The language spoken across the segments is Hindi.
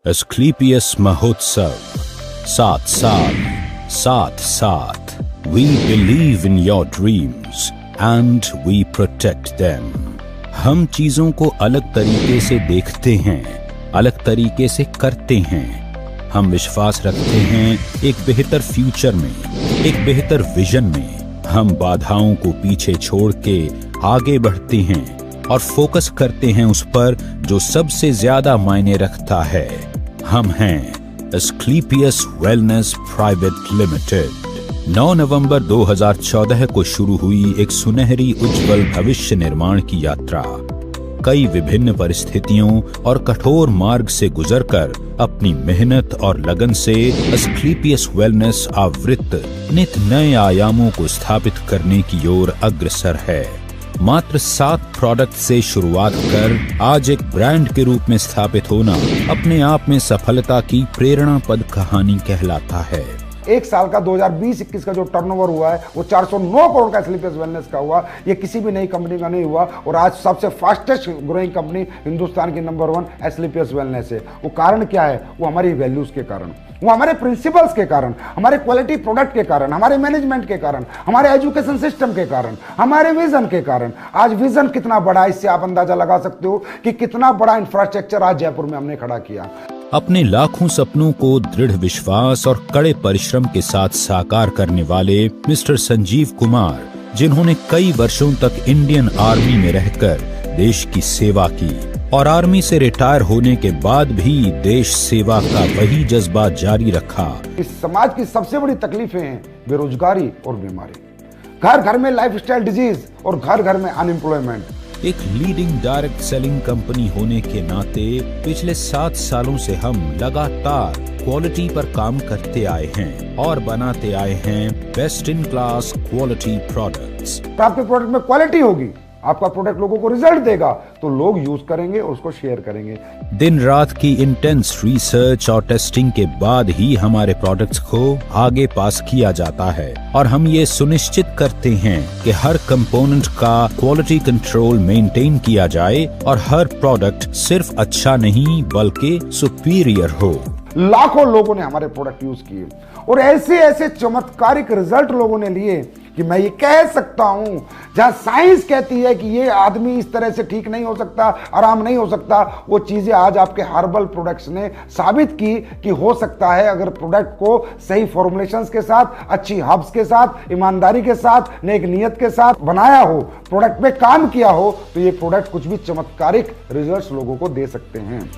एस्क्लेपियस महोत्सव 7 साल 7 साथ। We believe in your dreams and we protect them। हम चीजों को अलग तरीके से देखते हैं, अलग तरीके से करते हैं। हम विश्वास रखते हैं एक बेहतर फ्यूचर में, एक बेहतर विजन में। हम बाधाओं को पीछे छोड़ के आगे बढ़ते हैं और फोकस करते हैं उस पर जो सबसे ज्यादा मायने रखता है। हम हैं एस्क्लेपियस वेलनेस प्राइवेट लिमिटेड। 9 नवंबर 2014 को शुरू हुई एक सुनहरी उज्जवल भविष्य निर्माण की यात्रा कई विभिन्न परिस्थितियों और कठोर मार्ग से गुजरकर अपनी मेहनत और लगन से एस्क्लेपियस वेलनेस आवृत्त नित नए आयामों को स्थापित करने की ओर अग्रसर है। मात्र 7 प्रोडक्ट से शुरुआत कर आज एक ब्रांड के रूप में स्थापित होना अपने आप में सफलता की प्रेरणापद कहानी कहलाता है। एक साल का 2020-21 का जो टर्नओवर हुआ है वो 409 करोड़ का एस्क्लेपियस वेलनेस का हुआ। ये किसी भी नई कंपनी का नहीं हुआ और आज सबसे फास्टेस्ट ग्रोइंग कंपनी हिंदुस्तान की नंबर 1 एस्क्लेपियस वेलनेस है। वो कारण क्या है? वो हमारी वैल्यूज के कारण, वो हमारे प्रिंसिपल्स के कारण, हमारे क्वालिटी प्रोडक्ट के कारण, हमारे मैनेजमेंट के कारण, हमारे एजुकेशन सिस्टम के कारण, हमारे विजन के कारण। आज विजन कितना बड़ा है इससे आप अंदाजा लगा सकते हो कि कितना बड़ा इंफ्रास्ट्रक्चर आज जयपुर में हमने खड़ा किया। अपने लाखों सपनों को दृढ़ विश्वास और कड़े परिश्रम के साथ साकार करने वाले मिस्टर संजीव कुमार, जिन्होंने कई वर्षों तक इंडियन आर्मी में रहकर देश की सेवा की और आर्मी से रिटायर होने के बाद भी देश सेवा का वही जज्बा जारी रखा। इस समाज की सबसे बड़ी तकलीफें हैं बेरोजगारी और बीमारी, घर घर में लाइफस्टाइल डिजीज और घर घर में अनएम्प्लॉयमेंट। एक लीडिंग डायरेक्ट सेलिंग कंपनी होने के नाते पिछले 7 सालों से हम लगातार क्वालिटी पर काम करते आए हैं और बनाते आए हैं best in class quality products. आपके प्रोडक्ट में क्वालिटी होगी, आपका प्रोडक्ट लोगों को रिजल्ट देगा तो लोग यूज करेंगे और उसको शेयर करेंगे। दिन रात की इंटेंस रिसर्च और टेस्टिंग के बाद ही हमारे प्रोडक्ट्स को आगे पास किया जाता है और हम ये सुनिश्चित करते हैं कि हर कंपोनेंट का क्वालिटी कंट्रोल मेंटेन किया जाए और हर प्रोडक्ट सिर्फ अच्छा नहीं बल्कि सुपीरियर हो। लाखों लोगों ने हमारे प्रोडक्ट यूज किए और ऐसे ऐसे चमत्कारिक रिजल्ट लोगों ने लिए कि मैं ये कह सकता हूं, जहां साइंस कहती है कि ये आदमी इस तरह से ठीक नहीं हो सकता, आराम नहीं हो सकता, वो चीजें आज आपके हर्बल प्रोडक्ट्स ने साबित की कि हो सकता है। अगर प्रोडक्ट को सही फॉर्मुलेशंस के साथ, अच्छी हर्ब्स के साथ, ईमानदारी के साथ, नेक नियत के साथ बनाया हो, प्रोडक्ट पे काम किया हो, तो ये प्रोडक्ट कुछ भी चमत्कारिक रिजल्ट्स लोगों को दे सकते हैं।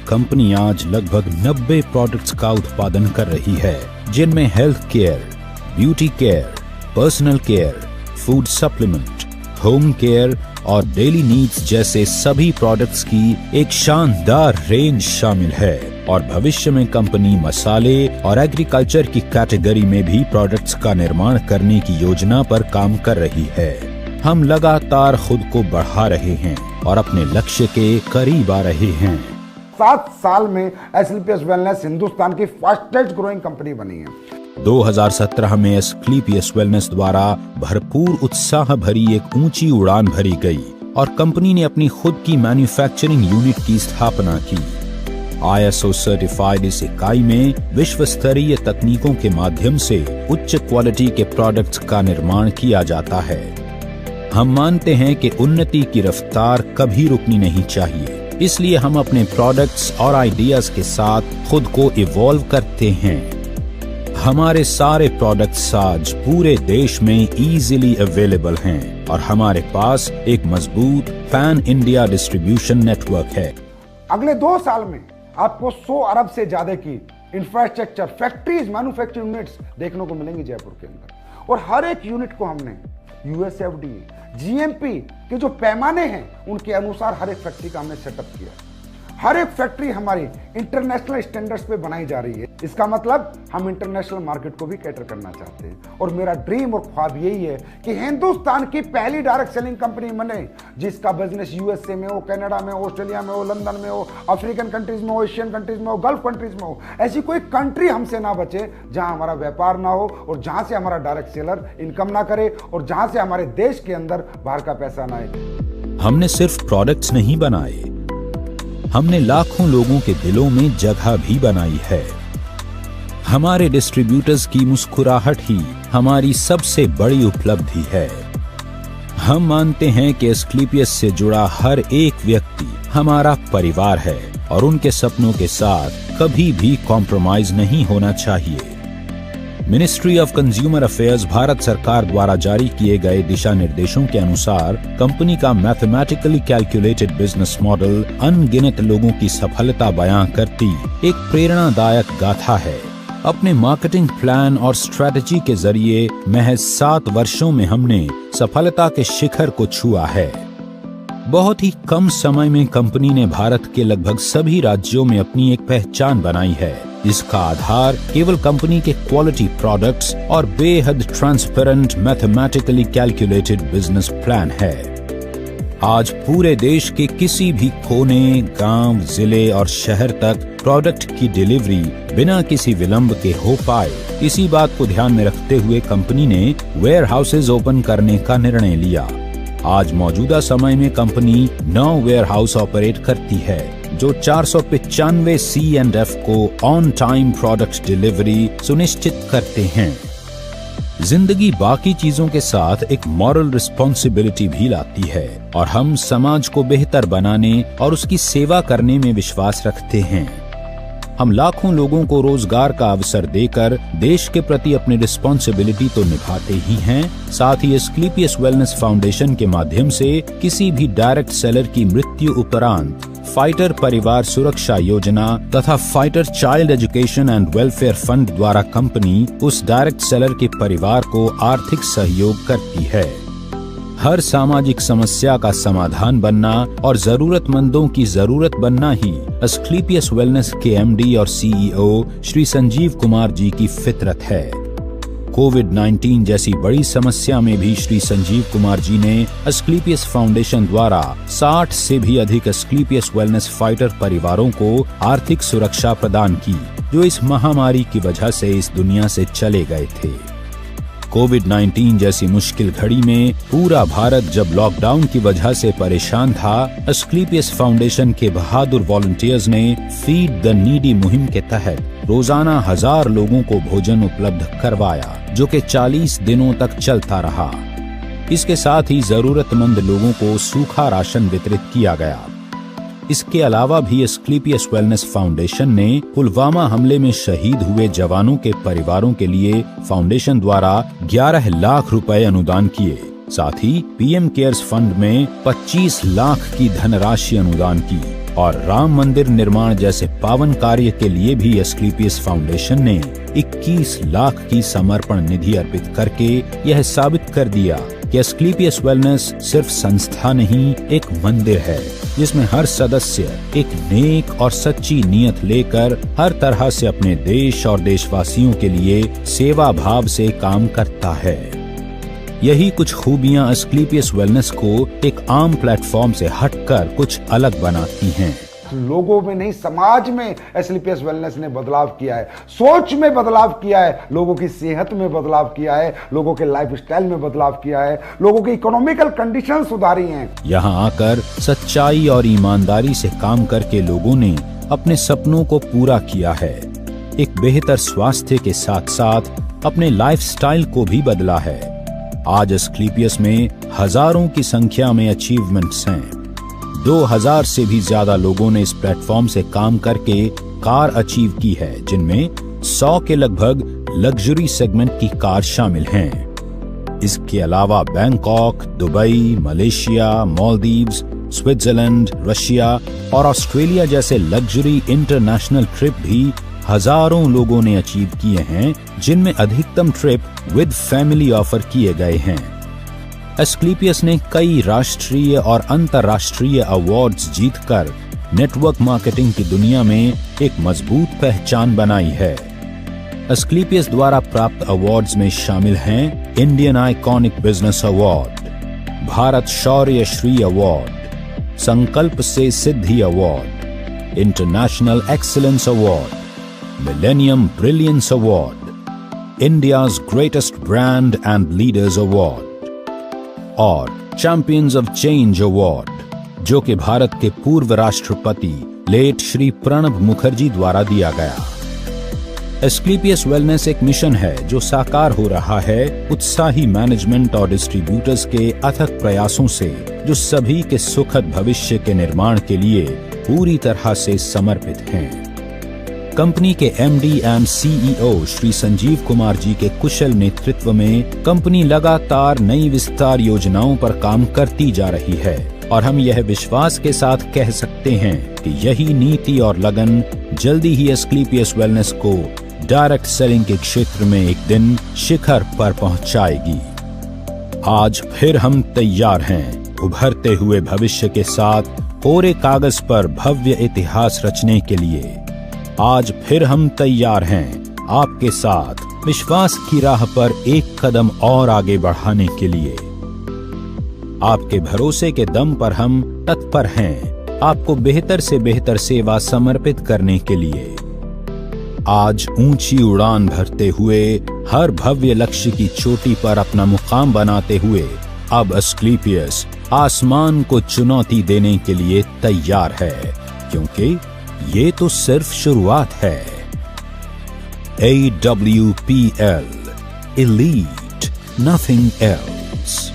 कंपनी आज लगभग 90 प्रोडक्ट्स का उत्पादन कर रही है, जिनमें health care, beauty care, personal care, food supplement, home care और डेली नीड्स जैसे सभी प्रोडक्ट्स की एक शानदार रेंज शामिल है। और भविष्य में कंपनी मसाले और एग्रीकल्चर की कैटेगरी में भी प्रोडक्ट्स का निर्माण करने की योजना पर काम कर रही है। हम लगातार खुद को बढ़ा रहे हैं और अपने लक्ष्य के करीब आ रहे हैं। 7 साल में एस्क्लेपियस वेलनेस हिंदुस्तान की फास्टेस्ट ग्रोइंग कंपनी बनी है। 2017 में एस्क्लेपियस वेलनेस द्वारा भरपूर उत्साह भरी एक ऊंची उड़ान भरी गई और कंपनी ने अपनी खुद की मैन्युफैक्चरिंग यूनिट की स्थापना की। ISO सर्टिफाइड इस इकाई में विश्व स्तरीय तकनीकों के माध्यम से उच्च क्वालिटी के प्रोडक्ट्स का निर्माण किया जाता है। हम मानते हैं कि उन्नति की रफ्तार कभी रुकनी नहीं चाहिए, इसलिए हम अपने प्रोडक्ट्स और आइडियाज के साथ खुद को इवॉल्व करते हैं। हमारे सारे प्रोडक्ट्स आज पूरे देश में इजीली अवेलेबल हैं और हमारे पास एक मजबूत पैन इंडिया डिस्ट्रीब्यूशन नेटवर्क है। अगले 2 साल में आपको 100 अरब से ज्यादा की इंफ्रास्ट्रक्चर, फैक्ट्रीज, मैन्युफैक्चरिंग यूनिट्स देखने को मिलेंगी जयपुर के अंदर और हर एक यूनिट को हमने USFDA, GMP के जो पैमाने हैं उनके अनुसार हर एक फैक्ट्री का हमने सेटअप किया। हर एक फैक्ट्री हमारी इंटरनेशनल स्टैंडर्ड्स पे बनाई जा रही है। इसका मतलब हम इंटरनेशनल मार्केट को भी कैटर करना चाहते हैं और मेरा ड्रीम और ख्वाब यही है कि हिंदुस्तान की पहली डायरेक्ट सेलिंग कंपनी बने जिसका बिजनेस USA में हो, कनाडा में हो, ऑस्ट्रेलिया में हो, लंदन में हो, अफ्रीकन कंट्रीज में हो, एशियन कंट्रीज में हो, गल्फ कंट्रीज में हो। ऐसी कोई कंट्री हमसे ना बचे जहां हमारा व्यापार ना हो और जहां से हमारा डायरेक्ट सेलर इनकम ना करे और जहां से हमारे देश के अंदर बाहर का पैसा ना आए। हमने सिर्फ प्रोडक्ट्स नहीं बनाए, हमने लाखों लोगों के दिलों में जगह भी बनाई है। हमारे डिस्ट्रीब्यूटर्स की मुस्कुराहट ही हमारी सबसे बड़ी उपलब्धि है। हम मानते हैं कि एस्क्लेपियस से जुड़ा हर एक व्यक्ति हमारा परिवार है और उनके सपनों के साथ कभी भी कॉम्प्रोमाइज नहीं होना चाहिए। Ministry of consumer affairs Bharat सरकार द्वारा जारी किए गए दिशा निर्देशों के अनुसार कंपनी का मैथमेटिकली कैलकुलेटेड बिजनेस मॉडल अनगिनत लोगों की सफलता बयां करती एक प्रेरणादायक गाथा है। अपने मार्केटिंग प्लान और स्ट्रेटजी के जरिए महज 7 वर्षों में हमने सफलता के शिखर को छुआ है। बहुत ही कम समय में कंपनी ने भारत के लगभग सभी राज्यों में अपनी एक पहचान बनाई है। इसका आधार केवल कंपनी के क्वालिटी प्रोडक्ट्स और बेहद transparent mathematically calculated business plan है। आज पूरे देश के किसी भी कोने, गांव, जिले और शहर तक प्रोडक्ट की डिलीवरी बिना किसी विलंब के हो पाए, इसी बात को ध्यान में रखते हुए कंपनी ने वेयर हाउसेज ओपन करने का निर्णय लिया। आज मौजूदा समय में कंपनी 9 वेयर हाउस ऑपरेट करती है जो 495 C&F को ऑन टाइम प्रोडक्ट डिलीवरी सुनिश्चित करते हैं। जिंदगी बाकी चीजों के साथ एक मॉरल रिस्पॉन्सिबिलिटी भी लाती है और हम समाज को बेहतर बनाने और उसकी सेवा करने में विश्वास रखते हैं। हम लाखों लोगों को रोजगार का अवसर देकर देश के प्रति अपनी रिस्पॉन्सिबिलिटी तो निभाते ही हैं, साथ ही एस्क्लेपियस वेलनेस फाउंडेशन के माध्यम से किसी भी डायरेक्ट सेलर की मृत्यु उपरांत फाइटर परिवार सुरक्षा योजना तथा fighter child education and welfare fund द्वारा कंपनी उस डायरेक्ट सेलर के परिवार को आर्थिक सहयोग करती है। हर सामाजिक समस्या का समाधान बनना और जरूरतमंदों की जरूरत बनना ही एस्क्लेपियस वेलनेस के MD और CEO श्री संजीव कुमार जी की फितरत है। कोविड-19 जैसी बड़ी समस्या में भी श्री संजीव कुमार जी ने एस्क्लेपियस फाउंडेशन द्वारा 60 से भी अधिक एस्क्लेपियस वेलनेस फाइटर परिवारों को आर्थिक सुरक्षा प्रदान की, जो इस महामारी की वजह से इस दुनिया से चले गए थे। कोविड-19 जैसी मुश्किल घड़ी में पूरा भारत जब लॉकडाउन की वजह से परेशान था, एस्क्लेपियस फाउंडेशन के बहादुर वॉलंटियर्स ने फीड द नीडी मुहिम के तहत रोजाना 1000 लोगों को भोजन उपलब्ध करवाया, जो कि 40 दिनों तक चलता रहा। इसके साथ ही जरूरतमंद लोगों को सूखा राशन वितरित किया गया। इसके अलावा भी एस्क्लेपियस वेलनेस फाउंडेशन ने पुलवामा हमले में शहीद हुए जवानों के परिवारों के लिए फाउंडेशन द्वारा 11 लाख रुपए अनुदान किए। साथ ही PM केयर्स फंड में 25 लाख की धनराशि अनुदान की और राम मंदिर निर्माण जैसे पावन कार्य के लिए भी एस्क्लेपियस फाउंडेशन ने 21 लाख की समर्पण निधि अर्पित करके यह साबित कर दिया कि एस्क्लेपियस वेलनेस सिर्फ संस्था नहीं, एक मंदिर है जिसमें हर सदस्य एक नेक और सच्ची नीयत लेकर हर तरह से अपने देश और देशवासियों के लिए सेवा भाव से काम करता है। यही कुछ खूबियां एस्क्लेपियस वेलनेस को एक आम प्लेटफॉर्म से हटकर कुछ अलग बनाती हैं। लोगों में नहीं, समाज में एस्क्लेपियस वेलनेस ने बदलाव किया है, सोच में बदलाव किया है, लोगों की सेहत में बदलाव किया है, लोगों के लाइफस्टाइल में बदलाव किया है, लोगों की इकोनॉमिकल कंडीशन सुधारी हैं। यहाँ आकर सच्चाई और ईमानदारी से काम करके लोगों ने अपने सपनों को पूरा किया है। एक बेहतर स्वास्थ्य के साथ साथ अपने लाइफस्टाइल को भी बदला है। आज एस्क्लेपियस में हजारों की संख्या में अचीवमेंट्स हैं। 2000 से भी ज्यादा लोगों ने इस प्लेटफॉर्म से काम करके कार अचीव की है, जिनमें 100 के लगभग लग्जरी सेगमेंट की कार शामिल हैं। इसके अलावा Bangkok, Dubai, Malaysia, Maldives, Switzerland, Russia और ऑस्ट्रेलिया जैसे लग्जरी इंटरनेशनल ट्रिप भी हजारों लोगों ने अचीव किए हैं, जिनमें अधिकतम ट्रिप विद फैमिली ऑफर किए गए हैं। एस्क्लेपियस ने कई राष्ट्रीय और अंतर्राष्ट्रीय अवार्ड्स जीतकर नेटवर्क मार्केटिंग की दुनिया में एक मजबूत पहचान बनाई है। एस्क्लेपियस द्वारा प्राप्त अवार्ड्स में शामिल हैं Indian iconic business award, Bharat Shaurya Shri award, Sankalp se Siddhi award, international excellence award, millennium brilliance award, India's greatest brand and leaders award और चैंपियंस ऑफ चेंज अवार्ड, जो कि भारत के पूर्व राष्ट्रपति लेट श्री प्रणब मुखर्जी द्वारा दिया गया। एस्क्लेपियस वेलनेस एक मिशन है जो साकार हो रहा है उत्साही मैनेजमेंट और डिस्ट्रीब्यूटर्स के अथक प्रयासों से, जो सभी के सुखद भविष्य के निर्माण के लिए पूरी तरह से समर्पित हैं। कंपनी के MD and CEO Shri Sanjeev Kumar ji के कुशल नेतृत्व में कंपनी लगातार नई विस्तार योजनाओं पर काम करती जा रही है और हम यह विश्वास के साथ कह सकते हैं कि यही नीति और लगन जल्दी ही एस्क्लेपियस वेलनेस को डायरेक्ट सेलिंग के क्षेत्र में एक दिन शिखर पर पहुंचाएगी। आज फिर हम तैयार हैं उभरते हुए भविष्य के साथ कोरे कागज पर भव्य इतिहास रचने के लिए। आज फिर हम तैयार हैं आपके साथ विश्वास की राह पर एक कदम और आगे बढ़ाने के लिए। आपके भरोसे के दम पर हम तत्पर हैं आपको बेहतर से बेहतर सेवा समर्पित करने के लिए। आज ऊंची उड़ान भरते हुए हर भव्य लक्ष्य की चोटी पर अपना मुकाम बनाते हुए अब एस्क्लेपियस आसमान को चुनौती देने के लिए तैयार है, क्योंकि ये तो सिर्फ शुरुआत है। AWPL, Elite, nothing else।